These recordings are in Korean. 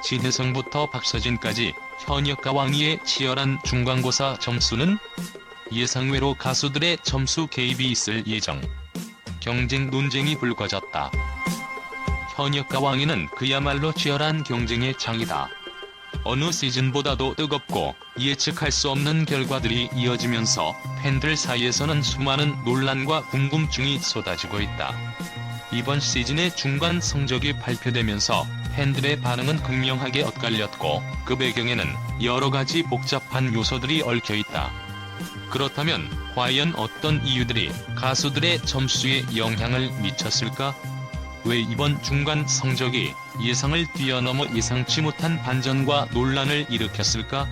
진혜성부터 박서진까지 현역과 왕위의 치열한 중간고사 점수는 예상외로 가수들의 점수 개입이 있을 예정. 경쟁 논쟁이 불거졌다. 현역과 왕위는 그야말로 치열한 경쟁의 장이다. 어느 시즌보다도 뜨겁고 예측할 수 없는 결과들이 이어지면서 팬들 사이에서는 수많은 논란과 궁금증이 쏟아지고 있다. 이번 시즌의 중간 성적이 발표되면서 팬들의 반응은 극명하게 엇갈렸고 그 배경에는 여러 가지 복잡한 요소들이 얽혀있다. 그렇다면 과연 어떤 이유들이 가수들의 점수에 영향을 미쳤을까? 왜 이번 중간 성적이 예상을 뛰어넘어 예상치 못한 반전과 논란을 일으켰을까?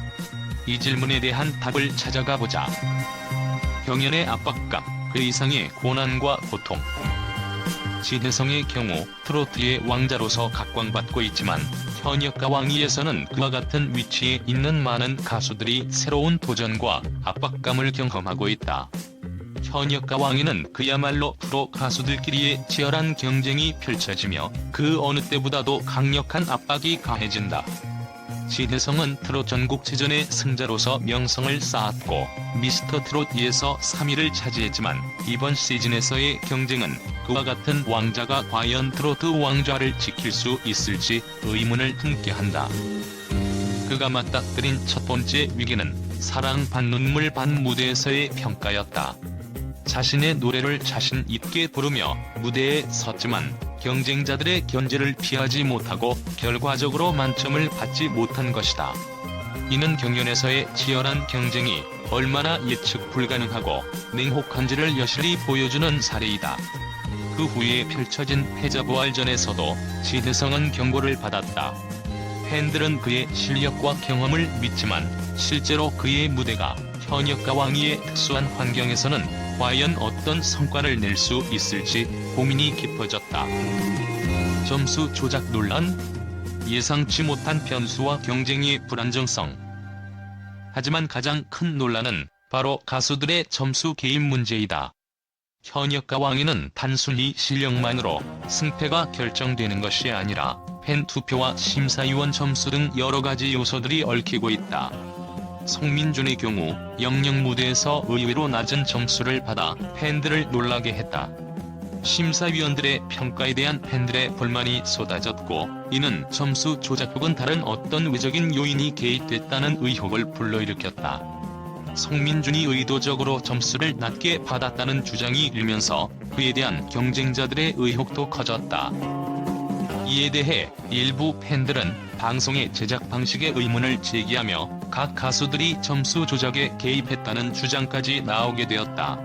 이 질문에 대한 답을 찾아가 보자. 경연의 압박감, 그 이상의 고난과 고통. 진혜성의 경우 트로트의 왕자로서 각광받고 있지만 현역과 왕위에서는 그와 같은 위치에 있는 많은 가수들이 새로운 도전과 압박감을 경험하고 있다. 현역과 왕위는 그야말로 프로 가수들끼리의 치열한 경쟁이 펼쳐지며 그 어느 때보다도 강력한 압박이 가해진다. 진혜성은 트롯 전국체전의 승자로서 명성을 쌓았고 미스터 트롯2에서 3위를 차지했지만 이번 시즌에서의 경쟁은 그와 같은 왕자가 과연 트로트 왕좌를 지킬 수 있을지 의문을 품게 한다. 그가 맞닥뜨린 첫 번째 위기는 사랑 반 눈물 반 무대에서의 평가였다. 자신의 노래를 자신 있게 부르며 무대에 섰지만 경쟁자들의 견제를 피하지 못하고 결과적으로 만점을 받지 못한 것이다. 이는 경연에서의 치열한 경쟁이 얼마나 예측 불가능하고 냉혹한지를 여실히 보여주는 사례이다. 그 후에 펼쳐진 패자부활전에서도 진혜성은 경고를 받았다. 팬들은 그의 실력과 경험을 믿지만 실제로 그의 무대가 현역과 왕위의 특수한 환경에서는 과연 어떤 성과를 낼 수 있을지 고민이 깊어졌다. 점수 조작 논란? 예상치 못한 변수와 경쟁의 불안정성. 하지만 가장 큰 논란은 바로 가수들의 점수 개입 문제이다. 현역과 왕위는 단순히 실력만으로 승패가 결정되는 것이 아니라 팬 투표와 심사위원 점수 등 여러 가지 요소들이 얽히고 있다. 송민준의 경우 영역 무대에서 의외로 낮은 점수를 받아 팬들을 놀라게 했다. 심사위원들의 평가에 대한 팬들의 불만이 쏟아졌고 이는 점수 조작 혹은 다른 어떤 외적인 요인이 개입됐다는 의혹을 불러일으켰다. 송민준이 의도적으로 점수를 낮게 받았다는 주장이 일면서 그에 대한 경쟁자들의 의혹도 커졌다. 이에 대해 일부 팬들은 방송의 제작 방식에 의문을 제기하며 각 가수들이 점수 조작에 개입했다는 주장까지 나오게 되었다.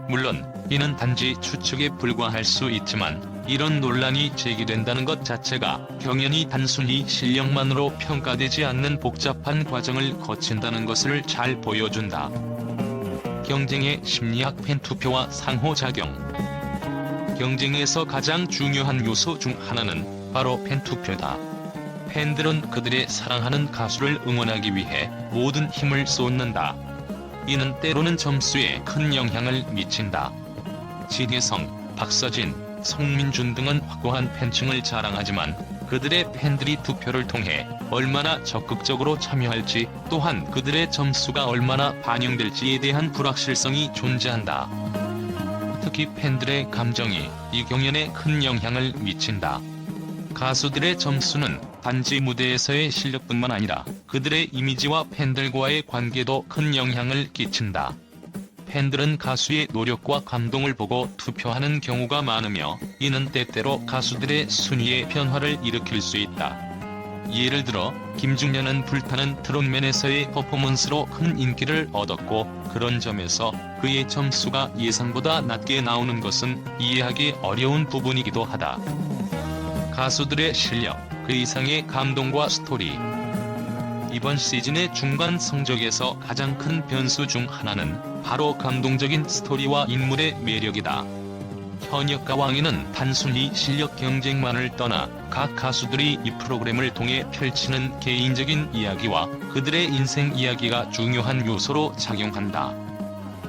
물론 이는 단지 추측에 불과할 수 있지만 이런 논란이 제기된다는 것 자체가 경연이 단순히 실력만으로 평가되지 않는 복잡한 과정을 거친다는 것을 잘 보여준다. 경쟁의 심리학 팬투표와 상호작용. 경쟁에서 가장 중요한 요소 중 하나는 바로 팬투표다. 팬들은 그들의 사랑하는 가수를 응원하기 위해 모든 힘을 쏟는다. 이는 때로는 점수에 큰 영향을 미친다. 진혜성, 박서진, 송민준 등은 확고한 팬층을 자랑하지만 그들의 팬들이 투표를 통해 얼마나 적극적으로 참여할지 또한 그들의 점수가 얼마나 반영될지에 대한 불확실성이 존재한다. 특히 팬들의 감정이 이 경연에 큰 영향을 미친다. 가수들의 점수는 단지 무대에서의 실력뿐만 아니라 그들의 이미지와 팬들과의 관계도 큰 영향을 끼친다. 팬들은 가수의 노력과 감동을 보고 투표하는 경우가 많으며 이는 때때로 가수들의 순위의 변화를 일으킬 수 있다. 예를 들어 김중현은 불타는 트롯맨에서의 퍼포먼스로 큰 인기를 얻었고 그런 점에서 그의 점수가 예상보다 낮게 나오는 것은 이해하기 어려운 부분이기도 하다. 가수들의 실력, 그 이상의 감동과 스토리. 이번 시즌의 중간 성적에서 가장 큰 변수 중 하나는 바로 감동적인 스토리와 인물의 매력이다. 현역과 왕위는 단순히 실력 경쟁만을 떠나 각 가수들이 이 프로그램을 통해 펼치는 개인적인 이야기와 그들의 인생 이야기가 중요한 요소로 작용한다.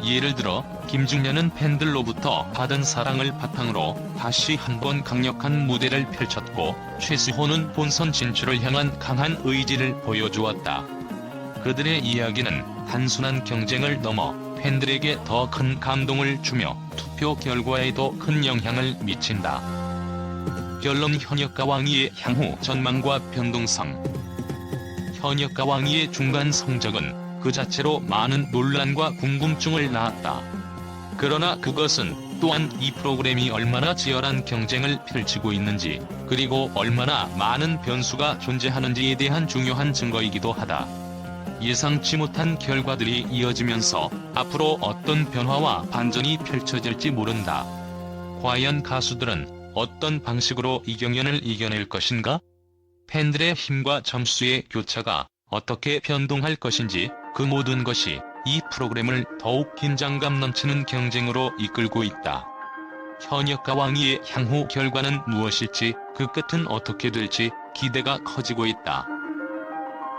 예를 들어 김중년은 팬들로부터 받은 사랑을 바탕으로 다시 한번 강력한 무대를 펼쳤고, 최수호는 본선 진출을 향한 강한 의지를 보여주었다. 그들의 이야기는 단순한 경쟁을 넘어 팬들에게 더 큰 감동을 주며 투표 결과에도 큰 영향을 미친다. 결론: 현역과 왕이의 향후 전망과 변동성. 현역과 왕이의 중간 성적은 그 자체로 많은 논란과 궁금증을 낳았다. 그러나 그것은 또한 이 프로그램이 얼마나 치열한 경쟁을 펼치고 있는지, 그리고 얼마나 많은 변수가 존재하는지에 대한 중요한 증거이기도 하다. 예상치 못한 결과들이 이어지면서 앞으로 어떤 변화와 반전이 펼쳐질지 모른다. 과연 가수들은 어떤 방식으로 이 경연을 이겨낼 것인가? 팬들의 힘과 점수의 교차가 어떻게 변동할 것인지, 그 모든 것이 이 프로그램을 더욱 긴장감 넘치는 경쟁으로 이끌고 있다. 현역과 왕이의 향후 결과는 무엇일지, 그 끝은 어떻게 될지 기대가 커지고 있다.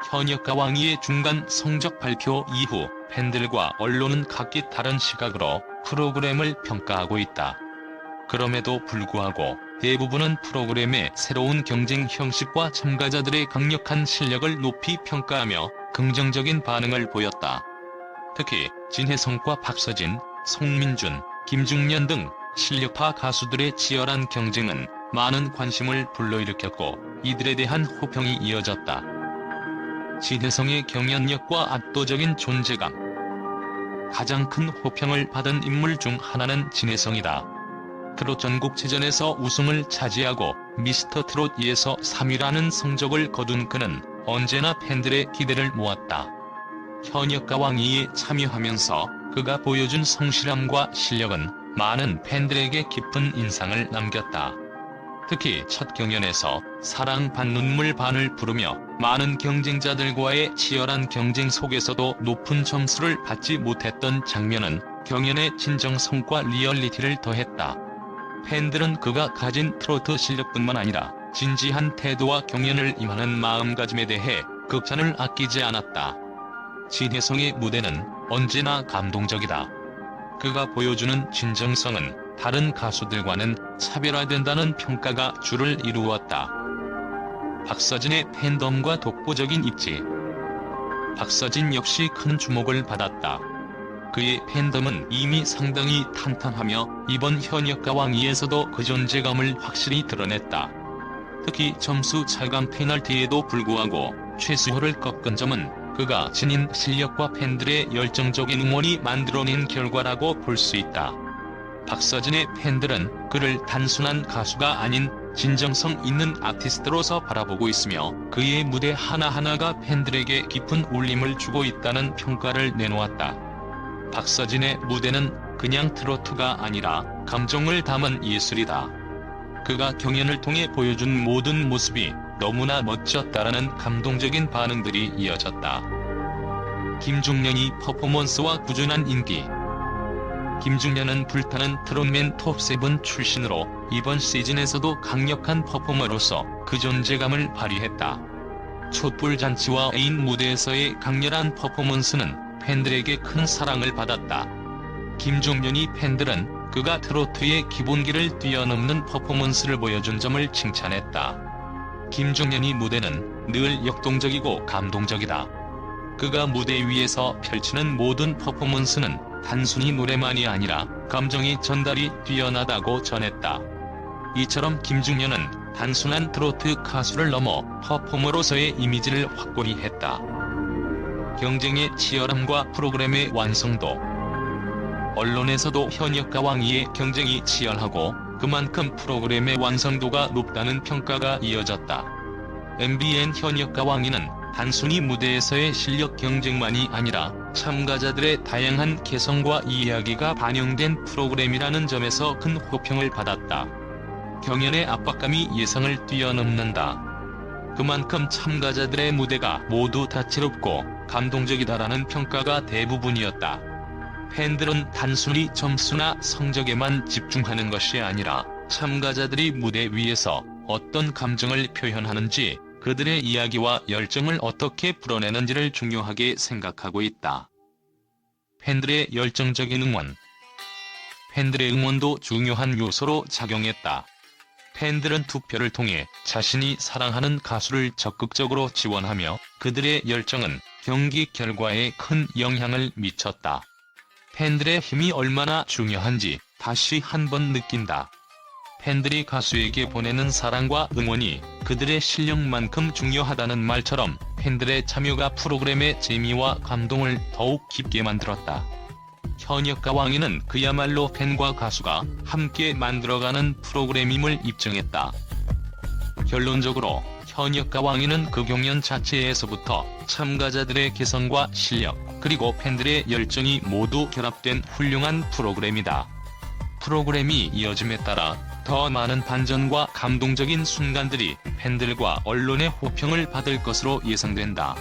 현역과 왕이의 중간 성적 발표 이후 팬들과 언론은 각기 다른 시각으로 프로그램을 평가하고 있다. 그럼에도 불구하고 대부분은 프로그램의 새로운 경쟁 형식과 참가자들의 강력한 실력을 높이 평가하며 긍정적인 반응을 보였다. 특히 진혜성과 박서진, 송민준, 김중년 등 실력파 가수들의 치열한 경쟁은 많은 관심을 불러일으켰고, 이들에 대한 호평이 이어졌다. 진혜성의 경연력과 압도적인 존재감. 가장 큰 호평을 받은 인물 중 하나는 진혜성이다. 트롯 전국체전에서 우승을 차지하고 미스터 트롯 2에서 3위라는 성적을 거둔 그는 언제나 팬들의 기대를 모았다. 현역과 왕이에 참여하면서 그가 보여준 성실함과 실력은 많은 팬들에게 깊은 인상을 남겼다. 특히 첫 경연에서 사랑 반 눈물 반을 부르며 많은 경쟁자들과의 치열한 경쟁 속에서도 높은 점수를 받지 못했던 장면은 경연의 진정성과 리얼리티를 더했다. 팬들은 그가 가진 트로트 실력뿐만 아니라 진지한 태도와 경연을 임하는 마음가짐에 대해 극찬을 아끼지 않았다. 진혜성의 무대는 언제나 감동적이다. 그가 보여주는 진정성은 다른 가수들과는 차별화된다는 평가가 주를 이루었다. 박서진의 팬덤과 독보적인 입지. 박서진 역시 큰 주목을 받았다. 그의 팬덤은 이미 상당히 탄탄하며 이번 현역과 왕이에서도 그 존재감을 확실히 드러냈다. 특히 점수 차감 페널티에도 불구하고 최수호를 꺾은 점은 그가 지닌 실력과 팬들의 열정적인 응원이 만들어낸 결과라고 볼 수 있다. 박서진의 팬들은 그를 단순한 가수가 아닌 진정성 있는 아티스트로서 바라보고 있으며, 그의 무대 하나하나가 팬들에게 깊은 울림을 주고 있다는 평가를 내놓았다. 박서진의 무대는 그냥 트로트가 아니라 감정을 담은 예술이다. 그가 경연을 통해 보여준 모든 모습이 너무나 멋졌다라는 감동적인 반응들이 이어졌다. 김중년이 퍼포먼스와 꾸준한 인기. 김중년은 불타는 트롯맨 톱7 출신으로 이번 시즌에서도 강력한 퍼포머로서 그 존재감을 발휘했다. 촛불잔치와 애인 무대에서의 강렬한 퍼포먼스는 팬들에게 큰 사랑을 받았다. 김중년이 팬들은 그가 트로트의 기본기를 뛰어넘는 퍼포먼스를 보여준 점을 칭찬했다. 김중년이 무대는 늘 역동적이고 감동적이다. 그가 무대 위에서 펼치는 모든 퍼포먼스는 단순히 노래만이 아니라 감정의 전달이 뛰어나다고 전했다. 이처럼 김중년은 단순한 트로트 가수를 넘어 퍼포머로서의 이미지를 확고히 했다. 경쟁의 치열함과 프로그램의 완성도. 언론에서도 현역과 왕이의 경쟁이 치열하고 그만큼 프로그램의 완성도가 높다는 평가가 이어졌다. MBN 현역과 왕이는 단순히 무대에서의 실력 경쟁만이 아니라 참가자들의 다양한 개성과 이야기가 반영된 프로그램이라는 점에서 큰 호평을 받았다. 경연의 압박감이 예상을 뛰어넘는다. 그만큼 참가자들의 무대가 모두 다채롭고 감동적이다라는 평가가 대부분이었다. 팬들은 단순히 점수나 성적에만 집중하는 것이 아니라 참가자들이 무대 위에서 어떤 감정을 표현하는지, 그들의 이야기와 열정을 어떻게 풀어내는지를 중요하게 생각하고 있다. 팬들의 열정적인 응원. 팬들의 응원도 중요한 요소로 작용했다. 팬들은 투표를 통해 자신이 사랑하는 가수를 적극적으로 지원하며 그들의 열정은 경기 결과에 큰 영향을 미쳤다. 팬들의 힘이 얼마나 중요한지 다시 한번 느낀다. 팬들이 가수에게 보내는 사랑과 응원이 그들의 실력만큼 중요하다는 말처럼 팬들의 참여가 프로그램의 재미와 감동을 더욱 깊게 만들었다. 현역과 왕이는 그야말로 팬과 가수가 함께 만들어가는 프로그램임을 입증했다. 결론적으로 현역과 왕이는 그 경연 자체에서부터 참가자들의 개성과 실력, 그리고 팬들의 열정이 모두 결합된 훌륭한 프로그램이다. 프로그램이 이어짐에 따라 더 많은 반전과 감동적인 순간들이 팬들과 언론의 호평을 받을 것으로 예상된다.